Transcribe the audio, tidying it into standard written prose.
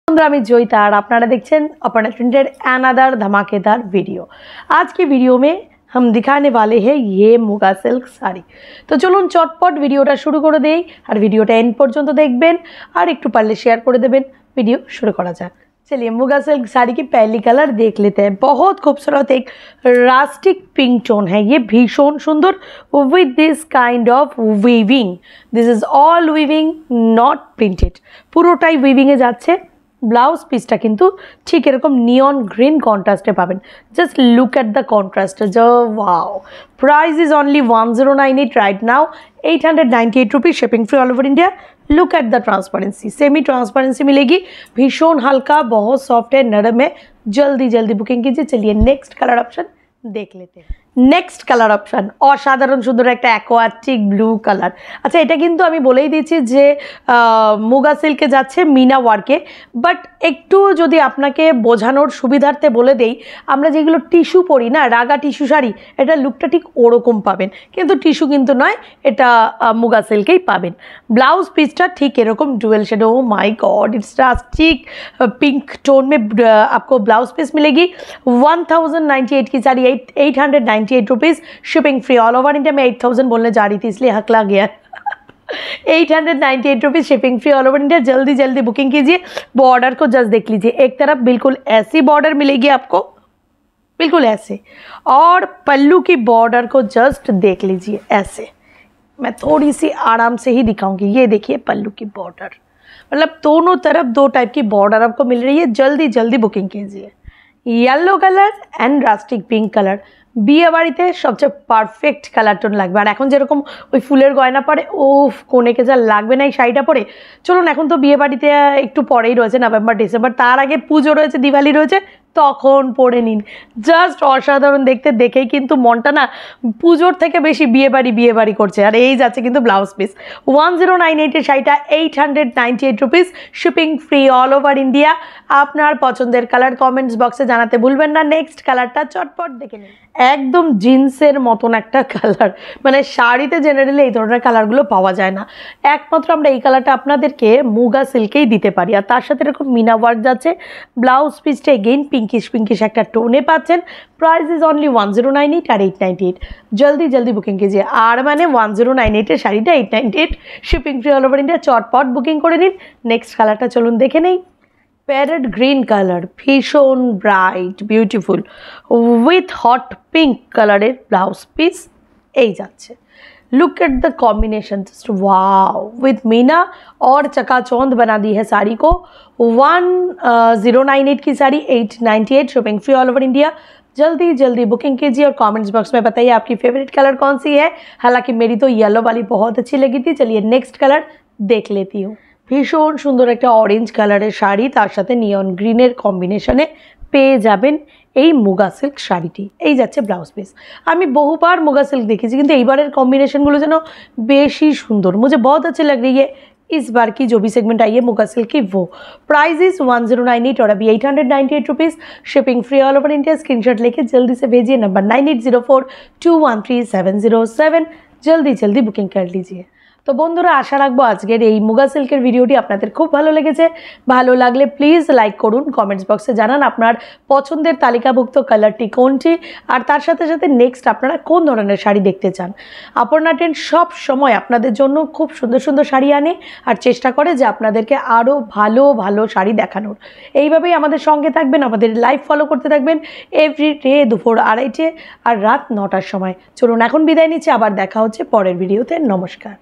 बंधुरा मैं जयिता और आपनारा देखছেন अपना ट्रेंडेड अनदर धमाकेदार वीडियो। आज की वीडियो में हम दिखाने वाले हैं ये मुगा सिल्क साड़ी। तो चलुन चटपट वीडियोटा शुरू कर देई और वीडियोटा एंड पर्यन्त देखबेन और एकटू पारले शेयर कर देबेन। वीडियो शुरू करा जाक। चलिए मुगा सिल्क साड़ी की पहली कलर देख लेते हैं। बहुत खूबसूरत एक रास्टिक पिंक टोन है, ये भीषण सुंदर with this kind of weaving. This is all weaving not printed, पुरोटाई वीविंग ए जाच्छे। ब्लाउज पिसटा किन्तु ठीक एरकम नियन ग्रीन कन्ट्रास्टे पाबेन। Just look at the contrast, जो wow. Price is only 1098 right now, 898 rupees, shipping free all over India. Look at the transparency, semi transparency मिलेगी, भीषण हल्का, बहुत सॉफ्ट है, नरम है। जल्दी जल्दी बुकिंग कीजिए। चलिए नेक्स्ट कलर ऑप्शन देख लेते हैं। नेक्स्ट कलर ऑप्शन असाधारण सुंदर एक एक्वाटिक ब्लू कलर। अच्छा এটা কিন্তু আমি বলেই দিয়েছি যে মুগা সিল্কে যাচ্ছে মিনা ওয়ার্কে, বাট একটু যদি আপনাকে বোঝানোর সুবিধার্থে বলে দেই, আমরা যেগুলো টিস্যু পরি না, রাগা টিস্যু শাড়ি, এটা লুকটা ঠিক ওরকম পাবেন, কিন্তু টিস্যু কিন্তু নয়, এটা মুগা সিল্কেই পাবেন। ব্লাউজ পিসটা ঠিক এরকম dual shade. Oh my god, it's rustic pink tone में आपको ब्लाउज पीस मिलेगी। 1098 की sari, 898 rupees, shipping free all over India. मैं 8000 बोलने जा रही थी इसलिए हकला गया। 898 rupees, shipping free all over India. जल्दी जल्दी बुकिंग कीजिए। बॉर्डर को जस्ट देख लीजिए, एक तरफ बिल्कुल ऐसी बॉर्डर मिलेगी आपको, बिल्कुल ऐसे, और पल्लू की बॉर्डर को जस्ट देख लीजिए ऐसे। मैं थोड़ी सी आराम से ही दिखाऊंगी। ये देखिए पल्लू की बॉर्डर, मतलब दोनों तरफ दो टाइप की बॉर्डर आपको मिल रही है। जल्दी जल्दी बुकिंग कीजिए। Yellow colour and rustic pink colour বিয়ে বাড়িতে সবচেয়ে পারফেক্ট কালার টোন লাগবে। আর এখন যেরকম ওই ফুলের গয়না পরে, ওফ কোনেকে যা লাগবে না এই শাড়িটা পরে। চলুন, এখন তো বিয়ে বাড়িতে একটু পরেই রয়েছে নভেম্বর ডিসেম্বর, তার আগে পুজো রয়েছে, দিওয়ালি রয়েছে, তখন পরে নিন। জাস্ট অসাধারণ দেখতে, দেখেই কিন্তু মনটা না পুজোর থেকে বেশি বিয়ে বাড়ি করছে। আর এই যাচ্ছে কিন্তু ব্লাউজ পিস। 1098 এর শাড়িটা 898 rupees, shipping free all over India. আপনার পছন্দের কালার কমেন্টস বক্সে জানাতে ভুলবেন না। নেক্সট কালারটা চটপট দেখে নিন। একদম জিন্সের মতন একটা কালার, মানে শাড়িতে জেনারেলি এই ধরনের কালারগুলো পাওয়া যায় না, একমাত্র আমরা এই কালারটা আপনাদেরকে মুগা সিল্কেই দিতে পারি। আর তার সাথে এরকম মিনা ওয়ার্ক যাচ্ছে। ব্লাউজ পিসটা এগেইন পিঙ্কিশ একটা টোনে পাচ্ছেন। प्राइस इज ओनली 1098 और 898। जल्दी जल्दी बुकिंग कीजिए। और मैंने 1098 शाड़ीटा 898, shipping free all over India. चटपट बुकिंग कर निन। नेक्स्ट कलरटा चलुन देखे नहीं। पैरेट ग्रीन कलर, भीषण ब्राइट बिউটিফুল উইথ हट पिंक कलर ब्लाउज पिस এই যাচ্ছে। Look at the combination, just wow, with Meena और चकाचौंध बना दी है साड़ी को। 1098 की sari 898, shipping free all over India. जल्दी जल्दी बुकिंग कीजिए और कमेंट्स बॉक्स में बताइए आपकी फेवरेट कलर कौन सी है। हालांकि मेरी तो येलो वाली बहुत अच्छी लगी थी। चलिए नेक्स्ट कलर देख लेती हूँ। भीषण सुंदर एक ऑरेंज कलर शाड़ी, तार साथे नियन ग्रीनर कम्बिनेशने পেয়ে যাবেন এই মুগা সিল্ক শাড়িটি। এই যাচ্ছে ব্লাউজ পিস। আমি বহুবার মুগা সিল্ক দেখেছি, কিন্তু এইবারের কম্বিনেশনগুলো যেন বেশি সুন্দর। मुझे बहुत अच्छी लग रही है इस बार की जो भी सेगमेंट आई है मुगा सिल्क की वो। प्राइस इज 1098 और अभी 898 rupees, shipping free all over India. Screenshot लेके जल्दी से भेजिए नंबर 9804213707। जल्दी जल्दी बुकिंग कर लीजिए। तो बंधुरा आशा राखबो आजकेर এই মুগা সিল্কের ভিডিওটি আপনাদের খুব ভালো লেগেছে। ভালো লাগলে প্লিজ লাইক করুন, কমেন্টস বক্সে জানান আপনার পছন্দের তালিকাভুক্ত কালারটি কোনটি, আর তার সাথে সাথে নেক্সট আপনারা কোন ধরনের শাড়ি দেখতে চান। অপর্ণা ট্রেন্ড সব সময় আপনাদের জন্য খুব সুন্দর সুন্দর শাড়ি আনে আর চেষ্টা করে যে আপনাদেরকে আরও ভালো ভালো শাড়ি দেখানোর। এইভাবেই আমাদের সঙ্গে থাকবেন, আমাদের লাইভ ফলো করতে থাকবেন এভরি ডে দুপুর 2:30 আর রাত 9টার সময়। চলুন এখন বিদায় নিচ্ছি, আবার দেখা হচ্ছে পরের ভিডিওতে। নমস্কার।